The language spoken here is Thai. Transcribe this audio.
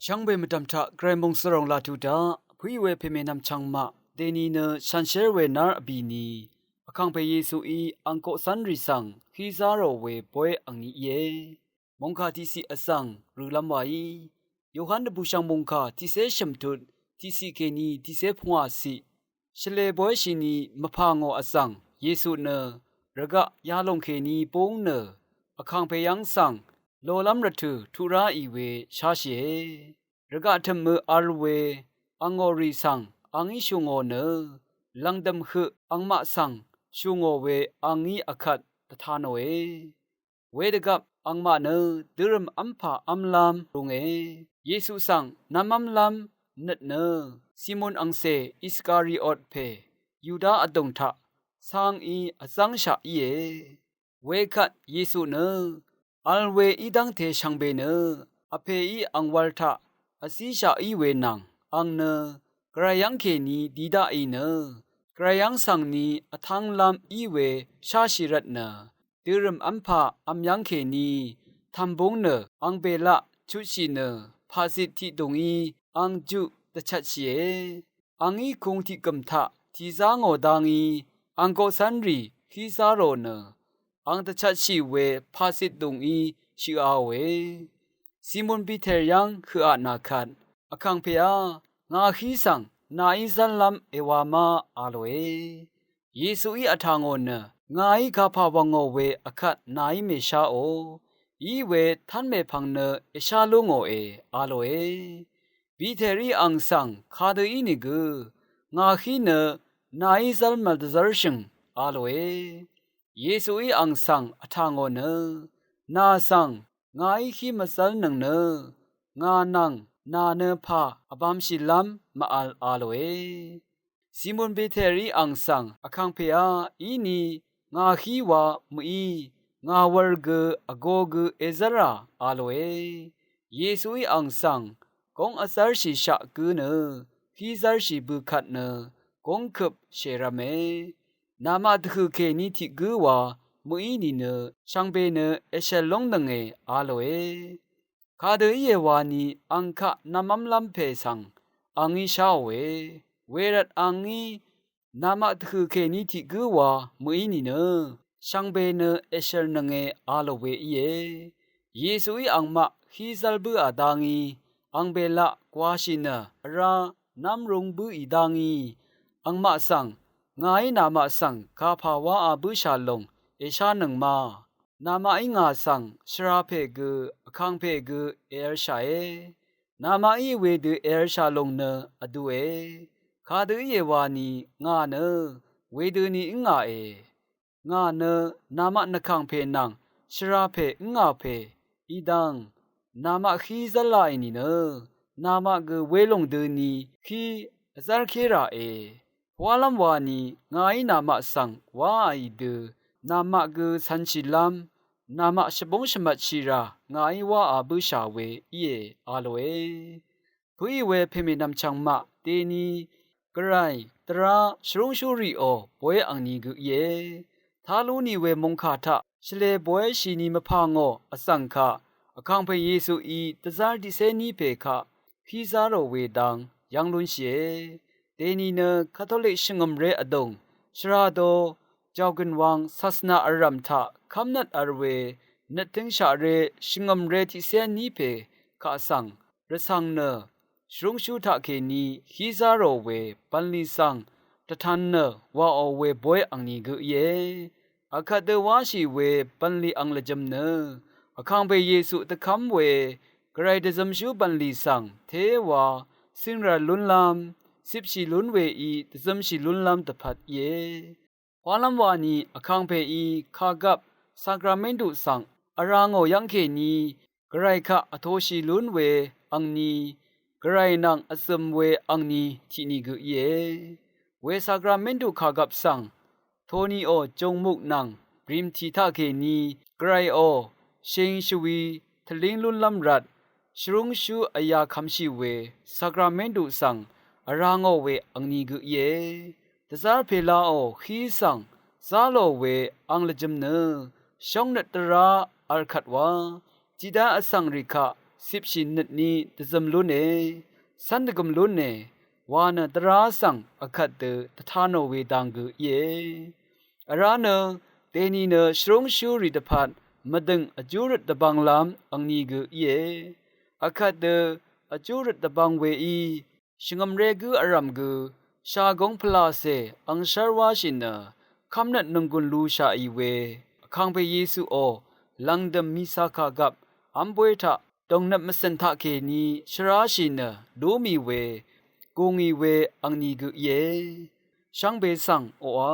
ช่างเบมดำทะไกรมงสรงลาทูดาผู้เวเพเมนำช่างมาเดนีเนชันเชเวนาร์บีนีอคังเปเยซูอีอังโกสันริสังฮีซาโรเวปวยอังนี้เยมงคาที่สีอสังหรือลำไว้โยฮันดบุชังมงคาที่เสชมทุดที่สีเกนีที่เสพงวาสีเชเลบวยชินีมะพางอสังเยซูเนระกะยาลงเคนีปงเนอคังเปยังสังโลลัมรัตุทุราอีเวชาเชระกะทมอาร์เวอังอริสังอังอิชุงอเนลังดำคืออังมะสังชุงอเวอังอีอคัดตถานเวเวดกับอังมะเนดิรมอัมพาอัมลามรุงเยซูสังนามัมลามนัดเนซิมอนอังเซอิสการิออตเพยูดาอดงทะสังอีอสังชาอีเวคัดเยซูเนอัลเวอีดังเทชังเบเนอเพอีอังวัลทะอาศิชาอีเวนังอังเนกระยังเคนีดีดาอีเนกระยังสังนีอทังลามอีเวชาชิรัตเนดิรมอัมพาอัมยังเคนีทัมบงเนอังเบละชุชิเนภาสิทธิดงอีอังจุตชัดเชอังอีคงที่กำทะทีซางอดังอีอังโกสันรีฮิซาโรเนอังตชัดชีเวภาสิทดงอีชิอาเวซิมอนปีเทอยังคืออานาคันอคังเปียงาขีสังนาอิซันลัมเอวามาอาโลเอเยซูอีอทางอนงาอีคาพาวังโอเวอคัดนาอิเมชาโออีเวทันเมพังเนเอชาลุงโอเออาโลเอปีเทรีอังสังคาเดอีนิกงาขีเนนาอิซัลมัลดซาร์ชิงอาโลเอเยซูอีอังสังอทางอนนาสังงาอีขีมาซัลนังเนงานังนาเนพาอบามชิลัมมาอัลอาโลเอซิมอนเบเทรีอังสังอคังเปียอีนีงาขีวามุอีงาวรเกอโกเกเอซาราอาโลเอเยซูอีอังสังกงอาซาร์ชิชะกืเนฮีซาร์ชิบุคัดเนกงคบเชราเมนามาดคือเคนิทิกืวามุอีนีเนช่างเบเนเอเชลงดังเออาโลเอคาเดอีเยวานีอังคะนามัมลัมเพสังอังอีชาเวเวรัตอังอีนามาดคือเคนิทิกืวามุอีนีเนช่างเบเนเอเชลนังเออาโลเวอีเยซูอีอังมะฮีซัลบืออาดังอีอังเบละกวาชิเนรานัมรุงบืออีดังอีอังมะสังงายนามะสังคาภาวะอาบุชาลงเอชานังมานามาอิงาสังชราเพกอคังเพกเอรชาเอนามาอิเวดเอรชาลงเนอดูเอคาดเยวานีงาเนเวดนีอิงาเองาเนนามะนคังเพนังชราเพอิงาเพอีดังนามะขีซาลาอินีเนนามะกเวลงเดนีขีอซาร์เคราเอวาลัมวานีงายนามะสังวาอีเดนามากสันชิลัมนามาชบงชมัดชิรางายวาอาบุชาเวเออาโลเอผู้เวเพเมนำชังมาเตนีกรายตราชรงชูรีโอปวยอังนีกุเยทาลูนีเวมงคาทะชเลปวยชีนีมพางออสังคะอคังเพเยซูอีตซาร์ดิเซนีเพคะฮีซาโรเวดังยังลุนเชเตนีเนคาทอลิกชงมเรอดงชราโดเจ้ากันวังศาสนาอารัมทะคำนัดอารเวนัดถึงชาเรชิงมเรที่เซนีเพข้าสังระสังเนชรุงชูทะเคนีฮิซาโรเวปันลิสังตะทันเนวาโอเวบวยอังนีกุเยอาคาเดวาชีเวปันลิอังละจำเนอคังเบเยซูตะคำเวกรายเดซัมชูปันลิสังเทวาสิงราลุนลามสิบชีลุนเวอีตะซัมชีลุนลามตะพัดเยวาลัมวานีอคังเพอีคากับสักราเมนตุสังอารางโอยังเคนีกรายคะอโทชิลุนเวอังนีกรายนังอสมเวอังนีที่นี่กุเยเวสักราเมนตุคากับสังโทนีโอจงมุกนังบริมทีทาเคนีกรายโอเชงชวีทลิงลุนลัมรัดชรุงชูอายาคัมชิเวสักราเมนตุสังอารางโอเวอังนีกุเยตซาร์เพลาโอขีสังซาโลเวอังลจมเนชงนัตราอาร์คัดวาจิดาอสังริคะ สิบชินนัดนี้ตะจำลุนเอสันตะกำลุนเนวานะตราสังอคัดเตตทานเวดังกุเยอาราเนเตนีเนชรงชูริตพัดมาดึงอจูรตะบังลามอังนีกุเยอคัดเตอจูรตะบังเวอีชงมเรกุอารัมกุชากงพลาเซอังชารวาชินคำนัดนงกุลลูชาอีเวคังเปเยซูโอลังดมมิสาขากับอัมบวยทะตองนับมสันทะเคนีชราชินดูมีเวกูงีเวอังนีกุเยช่างเบสังโออา